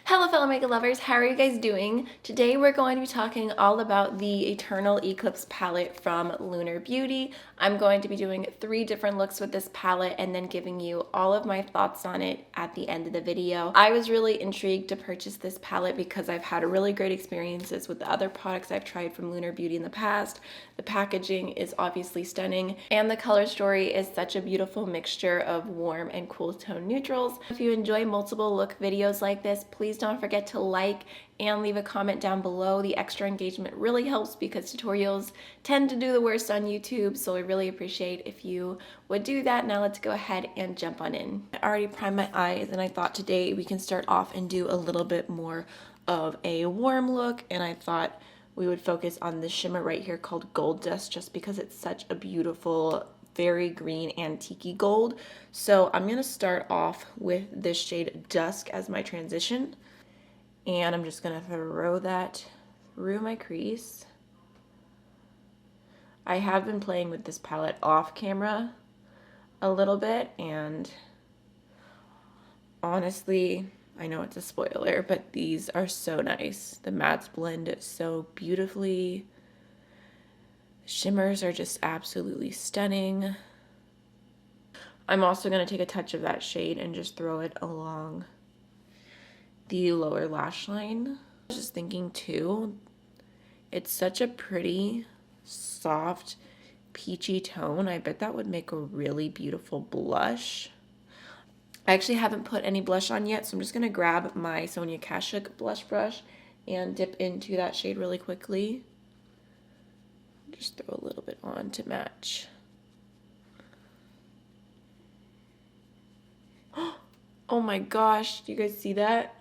Hello fellow makeup lovers, how are you guys doing? Today we're going to be talking all about the Eternal Eclipse palette from Lunar Beauty. I'm going to be doing 3 different looks with this palette and then giving you all of my thoughts on it at the end of the video. I was really intrigued to purchase this palette because I've had really great experiences with the other products I've tried from Lunar Beauty in the past. The packaging is obviously stunning and the color story is such a beautiful mixture of warm and cool tone neutrals. If you enjoy multiple look videos like this, please don't forget to like and leave a comment down below. The extra engagement really helps because tutorials tend to do the worst on YouTube, so I really appreciate if you would do that. Now let's go ahead and jump on in. I already primed my eyes and I thought today we can start off and do a little bit more of a warm look, and I thought we would focus on this shimmer right here called Gold Dust just because it's such a beautiful very green antique gold. So I'm going to start off with this shade Dusk as my transition, and I'm just going to throw that through my crease. I have been playing with this palette off camera a little bit, and honestly, I know it's a spoiler, but these are so nice. The mattes blend so beautifully. Shimmers are just absolutely stunning. I'm also going to take a touch of that shade and just throw it along the lower lash line. I was just thinking too, it's such a pretty, soft, peachy tone. I bet that would make a really beautiful blush. I actually haven't put any blush on yet, so I'm just going to grab my Sonia Kashuk blush brush and dip into that shade really quickly. Just throw a little bit on to match. Oh my gosh, do you guys see that?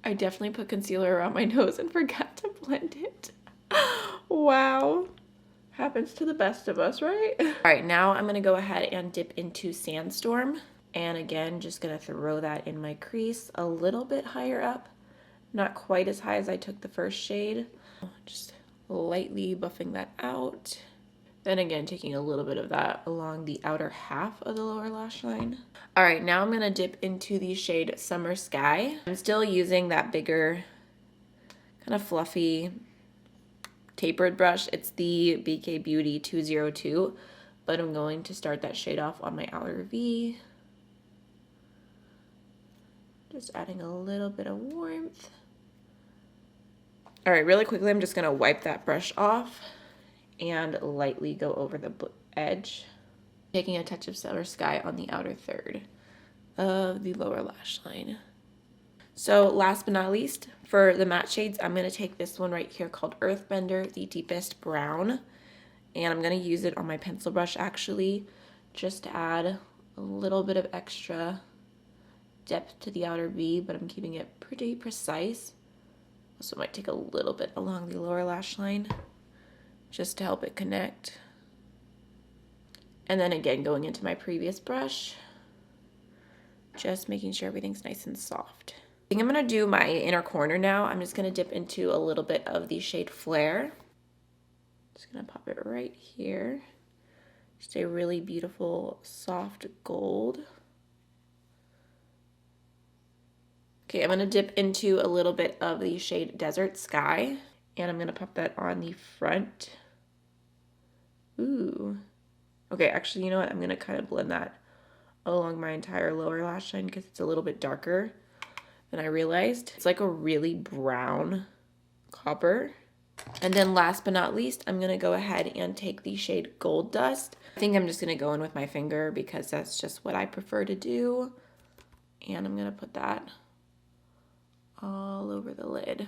I definitely put concealer around my nose and forgot to blend it. Wow. Happens to the best of us, right? All right, now I'm gonna go ahead and dip into Sandstorm. And again, just gonna throw that in my crease a little bit higher up. Not quite as high as I took the first shade. Just lightly buffing that out. Then again, taking a little bit of that along the outer half of the lower lash line. All right, now I'm gonna dip into the shade Summer Sky. I'm still using that bigger, kind of fluffy, tapered brush. It's the BK Beauty 202, but I'm going to start that shade off on my outer V. Just adding a little bit of warmth. All right, really quickly, I'm just gonna wipe that brush off and lightly go over the edge, taking a touch of Summer Sky on the outer third of the lower lash line. So last but not least, for the matte shades, I'm going to take this one right here called Earthbender, the deepest brown, and I'm going to use it on my pencil brush actually, just to add a little bit of extra depth to the outer V, but I'm keeping it pretty precise. Also might take a little bit along the lower lash line just to help it connect. And then again, going into my previous brush, just making sure everything's nice and soft. I think I'm gonna do my inner corner now. I'm just gonna dip into a little bit of the shade Flare. Just gonna pop it right here. Just a really beautiful, soft gold. Okay, I'm gonna dip into a little bit of the shade Desert Sky, and I'm gonna pop that on the front. Ooh. Okay, actually, you know what? I'm gonna kind of blend that along my entire lower lash line because it's a little bit darker than I realized. It's like a really brown copper. And then last but not least, I'm gonna go ahead and take the shade Gold Dust. I think I'm just gonna go in with my finger because that's just what I prefer to do. And I'm gonna put that all over the lid.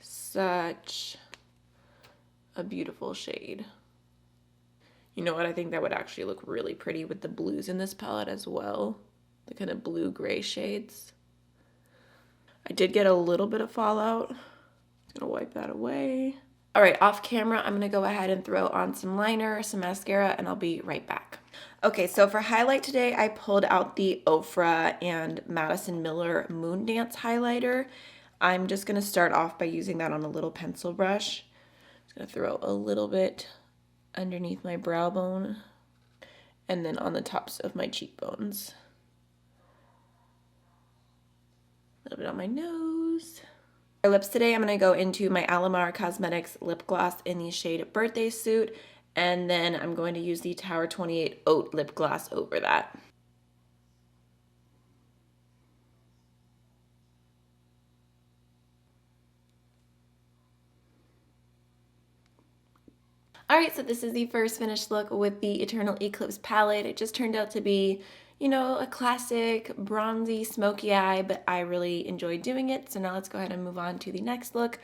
Such a beautiful shade. You know what? I think that would actually look really pretty with the blues in this palette as well. The kind of blue-gray shades. I did get a little bit of fallout. I'm gonna wipe that away. All right, off camera, I'm gonna go ahead and throw on some liner, some mascara, and I'll be right back. Okay, so for highlight today, I pulled out the Ofra and Madison Miller Moon Dance highlighter. I'm just gonna start off by using that on a little pencil brush. Just gonna throw a little bit underneath my brow bone and then on the tops of my cheekbones. little bit on my nose. For lips today, I'm going to go into my Alamar Cosmetics lip gloss in the shade Birthday Suit, and then I'm going to use the Tower 28 Oat lip gloss over that. Alright, so this is the first finished look with the Eternal Eclipse palette. It just turned out to be, you know, a classic bronzy smoky eye, but I really enjoyed doing it. So now let's go ahead and move on to the next look.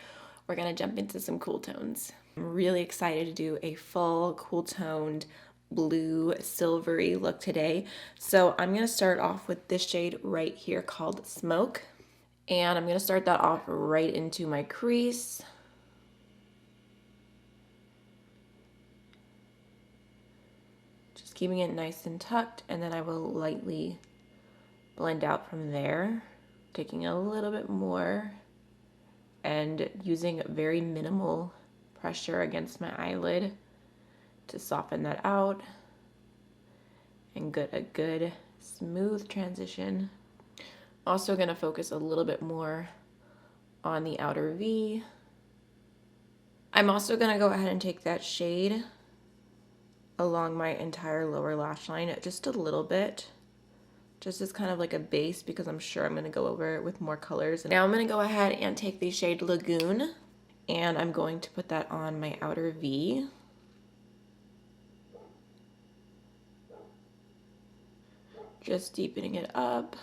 We're going to jump into some cool tones. I'm really excited to do a full cool toned blue silvery look today. So I'm going to start off with this shade right here called Smoke. And I'm going to start that off right into my crease. Keeping it nice and tucked, and then I will lightly blend out from there, taking a little bit more and using very minimal pressure against my eyelid to soften that out and get a good smooth transition. Also going to focus a little bit more on the outer V. I'm also going to go ahead and take that shade along my entire lower lash line just a little bit, just as kind of like a base, because I'm sure I'm going to go over it with more colors. Now I'm going to go ahead and take the shade Lagoon, and I'm going to put that on my outer V. Just deepening it up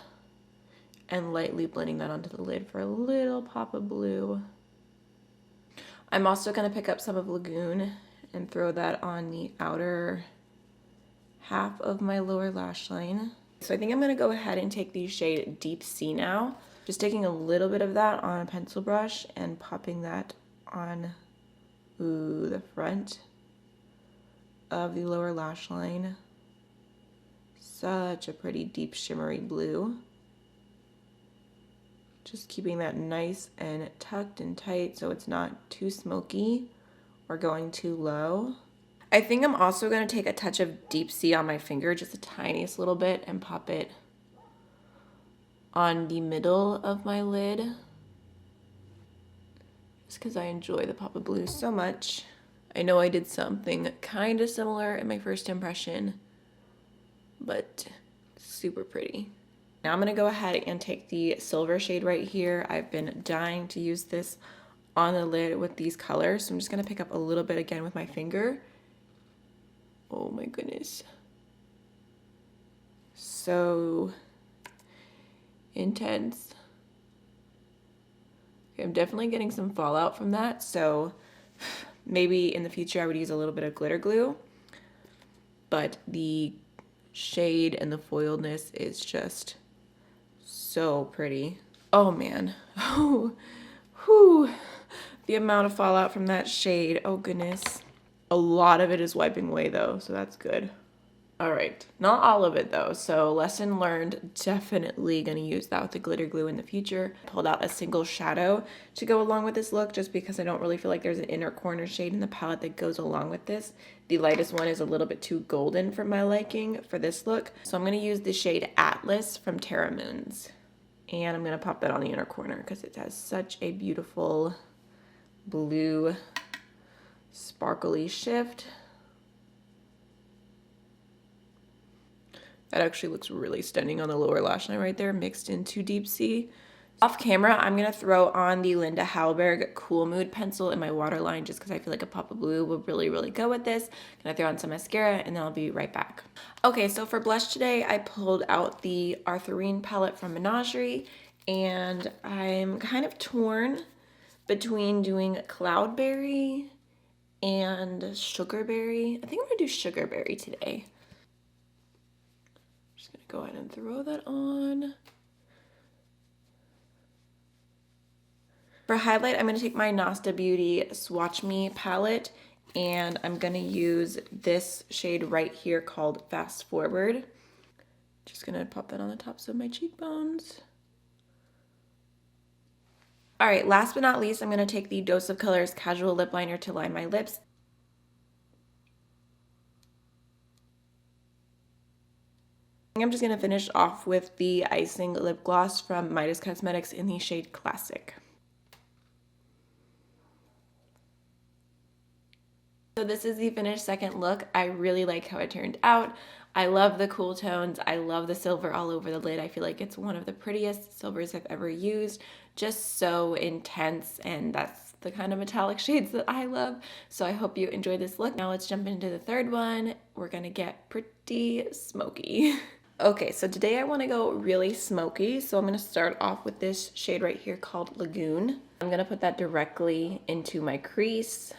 and lightly blending that onto the lid for a little pop of blue. I'm also going to pick up some of Lagoon and throw that on the outer half of my lower lash line. So I think I'm going to go ahead and take the shade Deep Sea now. Just taking a little bit of that on a pencil brush and popping that on the front of the lower lash line. Such a pretty deep shimmery blue. Just keeping that nice and tucked and tight so it's not too smoky or going too low. I think I'm also going to take a touch of Deep Sea on my finger, just the tiniest little bit, and pop it on the middle of my lid. Just because I enjoy the pop of blue so much. I know I did something kind of similar in my first impression, but super pretty. Now I'm going to go ahead and take the silver shade right here. I've been dying to use this on the lid with these colors, so I'm just going to pick up a little bit again with my finger. Oh my goodness. So intense. Okay, I'm definitely getting some fallout from that, so maybe in the future I would use a little bit of glitter glue, but the shade and the foiledness is just so pretty. Oh man. Oh, whew. The amount of fallout from that shade, oh goodness. A lot of it is wiping away though, so that's good. All right, not all of it though, so lesson learned, definitely gonna use that with the glitter glue in the future. Pulled out a single shadow to go along with this look just because I don't really feel like there's an inner corner shade in the palette that goes along with this. The lightest one is a little bit too golden for my liking for this look, so I'm gonna use the shade Atlas from Terra Moons. And I'm gonna pop that on the inner corner because it has such a beautiful blue sparkly shift. That actually looks really stunning on the lower lash line right there, mixed into Deep Sea. Off camera, I'm going to throw on the Linda Hallberg Cool Mood pencil in my waterline just because I feel like a pop of blue would really, really go with this. I'm going to throw on some mascara and then I'll be right back. Okay, so for blush today, I pulled out the Arthurine palette from Menagerie, and I'm kind of torn between doing Cloudberry and Sugarberry. I think I'm going to do Sugarberry today. Just going to go ahead and throw that on. For highlight, I'm going to take my Nasta Beauty Swatch Me palette, and I'm going to use this shade right here called Fast Forward. Just going to pop that on the tops of my cheekbones. All right, last but not least, I'm going to take the Dose of Colors Casual Lip Liner to line my lips. I'm just going to finish off with the Icing Lip Gloss from Midas Cosmetics in the shade Classic. So this is the finished second look. I really like how it turned out. I love the cool tones. I love the silver all over the lid. I feel like it's one of the prettiest silvers I've ever used. Just so intense, and that's the kind of metallic shades that I love. So I hope you enjoyed this look. Now let's jump into the third one. We're gonna get pretty smoky. Okay, so today I want to go really smoky, so I'm going to start off with this shade right here called Lagoon. I'm going to put that directly into my crease.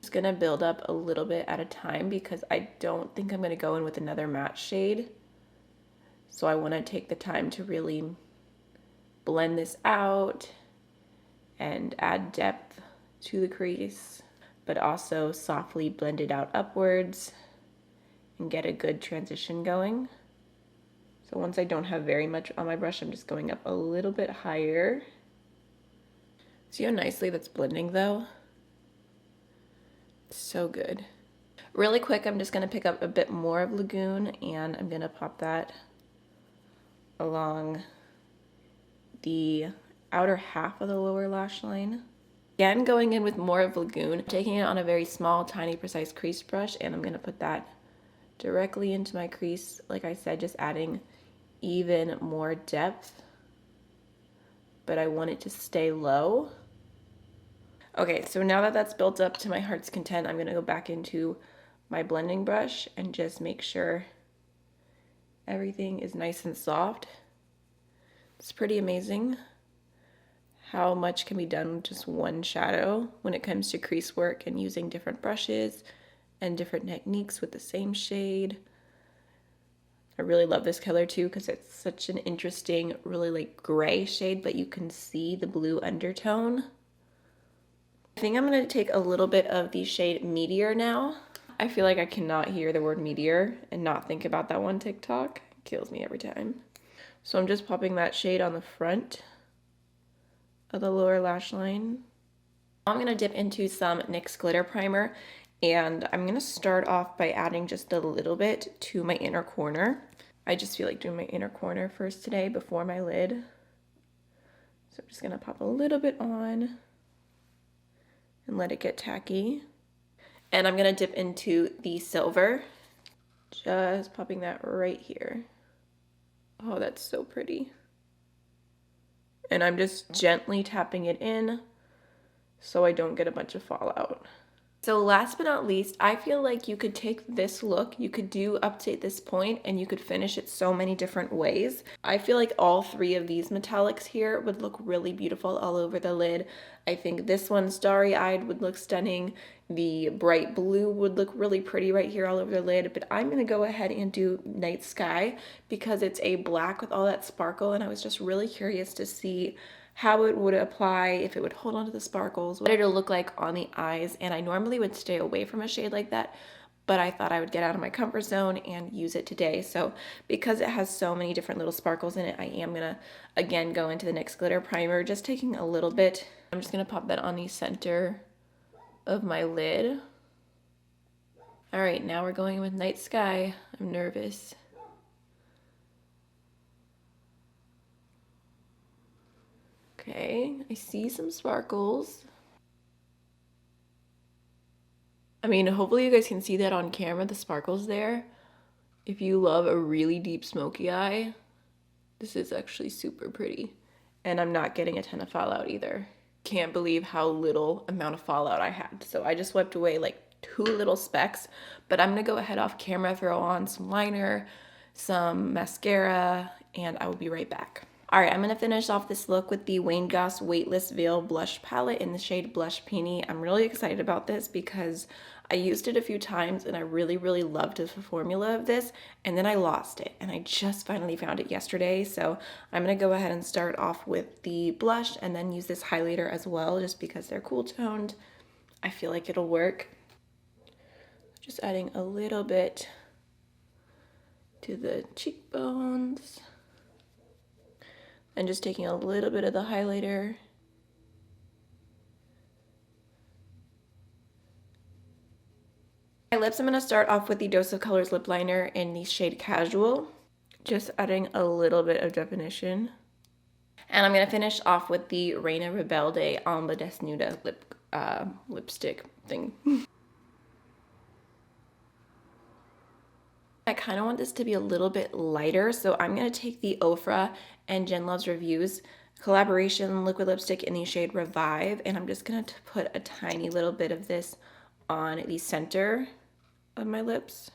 Just going to build up a little bit at a time because I don't think I'm going to go in with another matte shade. So I want to take the time to really blend this out and add depth to the crease, but also softly blend it out upwards and get a good transition going. So once I don't have very much on my brush, I'm just going up a little bit higher. See how nicely that's blending though? So good. Really quick, I'm just gonna pick up a bit more of Lagoon and I'm gonna pop that along the outer half of the lower lash line. Again, going in with more of Lagoon, taking it on a very small, tiny, precise crease brush, and I'm gonna put that directly into my crease. Like I said, just adding even more depth, but I want it to stay low. Okay, so now that that's built up to my heart's content, I'm gonna go back into my blending brush and just make sure everything is nice and soft. It's pretty amazing how much can be done with just one shadow when it comes to crease work and using different brushes and different techniques with the same shade. I really love this color too because it's such an interesting, really like gray shade, but you can see the blue undertone. I think I'm going to take a little bit of the shade Meteor now. I feel like I cannot hear the word meteor and not think about that one TikTok. It kills me every time. So I'm just popping that shade on the front of the lower lash line. Now I'm going to dip into some NYX glitter primer, and I'm going to start off by adding just a little bit to my inner corner. I just feel like doing my inner corner first today before my lid. So I'm just going to pop a little bit on and let it get tacky. And I'm going to dip into the silver, just popping that right here. Oh, that's so pretty. And I'm just gently tapping it in so I don't get a bunch of fallout. So last but not least, I feel like you could take this look, you could do up to this point, and you could finish it so many different ways. I feel like all three of these metallics here would look really beautiful all over the lid. I think this one, Starry-Eyed, would look stunning. The bright blue would look really pretty right here all over the lid, but I'm going to go ahead and do Night Sky because it's a black with all that sparkle, and I was just really curious to see how it would apply, if it would hold on to the sparkles, what it'll look like on the eyes. And I normally would stay away from a shade like that, but I thought I would get out of my comfort zone and use it today. So because it has so many different little sparkles in it, I am gonna again go into the NYX glitter primer, just taking a little bit. I'm just gonna pop that on the center of my lid. All right, now we're going with Night Sky. I'm nervous. Okay, I see some sparkles. I mean, hopefully you guys can see that on camera, the sparkles there. If you love a really deep smoky eye, this is actually super pretty. And I'm not getting a ton of fallout either. Can't believe how little amount of fallout I had. So I just wiped away like 2 little specks, but I'm gonna go ahead off camera, throw on some liner, some mascara, and I will be right back. All right, I'm gonna finish off this look with the Wayne Goss Weightless Veil Blush Palette in the shade Blush Peony. I'm really excited about this because I used it a few times and I really, really loved the formula of this, and then I lost it and I just finally found it yesterday. So I'm gonna go ahead and start off with the blush and then use this highlighter as well, just because they're cool toned. I feel like it'll work. Just adding a little bit to the cheekbones. And just taking a little bit of the highlighter. lips, I'm going to start off with the Dose of Colors lip liner in the shade Casual, just adding a little bit of definition. And I'm going to finish off with the Reina Rebelde Alma Desnuda lipstick thing. I kind of want this to be a little bit lighter, so I'm going to take the Ofra and Jen Loves Reviews collaboration liquid lipstick in the shade Revive, and I'm just going to put a tiny little bit of this on the center of my lips.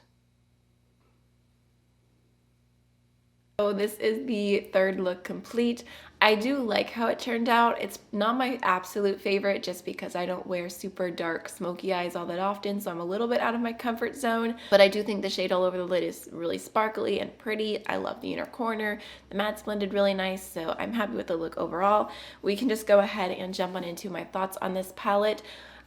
So this is the third look complete. I do like how it turned out. It's not my absolute favorite just because I don't wear super dark smoky eyes all that often, so I'm a little bit out of my comfort zone, but I do think the shade all over the lid is really sparkly and pretty. I love the inner corner. The matte's blended really nice, so I'm happy with the look overall. We can just go ahead and jump on into my thoughts on this palette.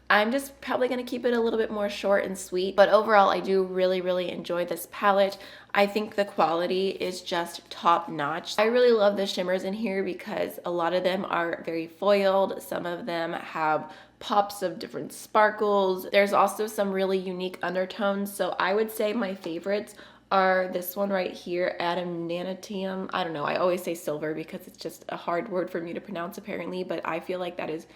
I'm just probably going to keep it a little bit more short and sweet, but overall I do really enjoy this palette. I think the quality is just top notch. I really love the shimmers in here because a lot of them are very foiled. Some of them have pops of different sparkles. There's also some really unique undertones, so I would say my favorites are this one right here, Adamantium. I don't know, I always say silver because it's just a hard word for me to pronounce apparently, but I feel like that is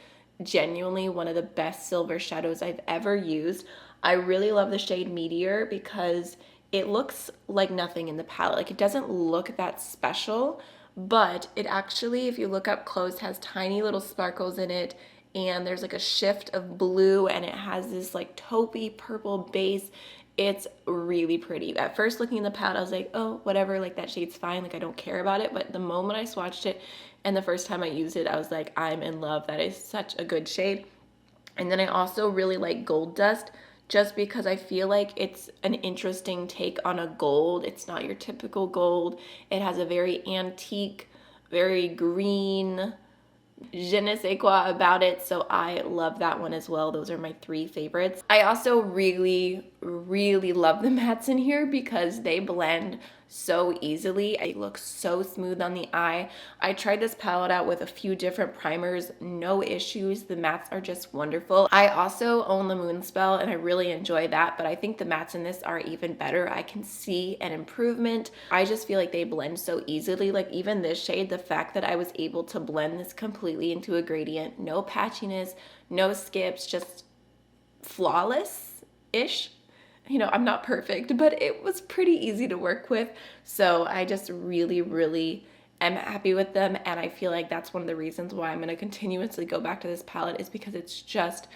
genuinely one of the best silver shadows I've ever used. I really love the shade Meteor because it looks like nothing in the palette. Like, it doesn't look that special, but it actually, if you look up close, has tiny little sparkles in it, and there's like a shift of blue, and it has this like taupey purple base. It's really pretty. At first looking in the palette, I was like, oh, whatever, like that shade's fine, like I don't care about it. But the moment I swatched it and the first time I used it, I was like, I'm in love. That is such a good shade. And then I also really like Gold Dust just because I feel like it's an interesting take on a gold. It's not your typical gold. It has a very antique, very green, je ne sais quoi about it, so I love that one as well. Those are my three favorites. I also really love the mattes in here because they blend so easily. It looks so smooth on the eye. I tried this palette out with a few different primers, no issues. The mattes are just wonderful. I also own the Moonspell and I really enjoy that, but I think the mattes in this are even better. I can see an improvement. I just feel like they blend so easily. Like even this shade, the fact that I was able to blend this completely into a gradient, no patchiness, no skips, just flawless-ish. You know, I'm not perfect, but it was pretty easy to work with. So I just really am happy with them. And I feel like that's one of the reasons why I'm going to continuously go back to this palette, is because it's just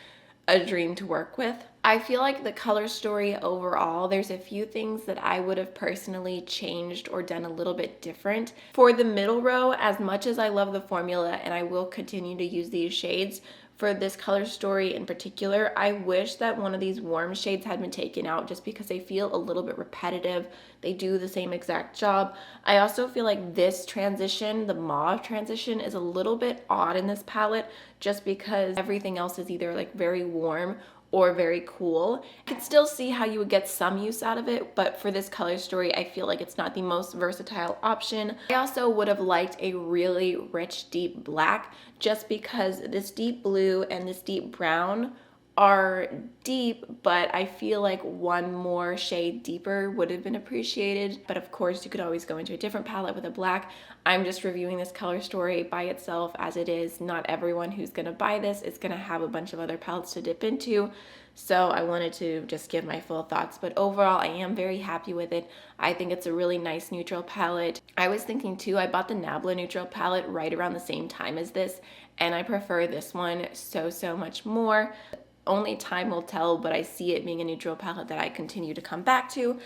a dream to work with. I feel like the color story overall, there's a few things that I would have personally changed or done a little bit different. For the middle row, as much as I love the formula and I will continue to use these shades, for this color story in particular, I wish that one of these warm shades had been taken out just because they feel a little bit repetitive. They do the same exact job. I also feel like this transition, the mauve transition, is a little bit odd in this palette just because everything else is either like very warm or very cool. I can still see how you would get some use out of it, but for this color story, I feel like it's not the most versatile option. I also would have liked a really rich, deep black, just because this deep blue and this deep brown are deep, but I feel like one more shade deeper would have been appreciated. But of course, you could always go into a different palette with a black. I'm just reviewing this color story by itself as it is. Not everyone who's gonna buy this is gonna have a bunch of other palettes to dip into. So I wanted to just give my full thoughts, but overall I am very happy with it. I think it's a really nice neutral palette. I was thinking too, I bought the Nabla neutral palette right around the same time as this, and I prefer this one so much more. Only time will tell, but I see it being a neutral palette that I continue to come back to.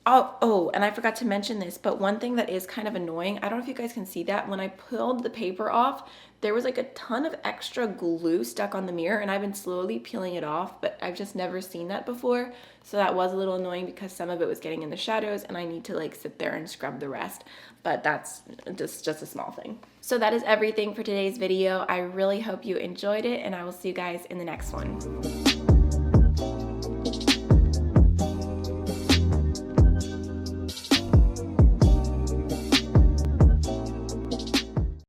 Oh, and I forgot to mention this, but one thing that is kind of annoying, I don't know if you guys can see that, when I pulled the paper off, there was like a ton of extra glue stuck on the mirror, and I've been slowly peeling it off, but I've just never seen that before. So that was a little annoying because some of it was getting in the shadows and I need to like sit there and scrub the rest, but that's just a small thing. So that is everything for today's video. I really hope you enjoyed it, and I will see you guys in the next one.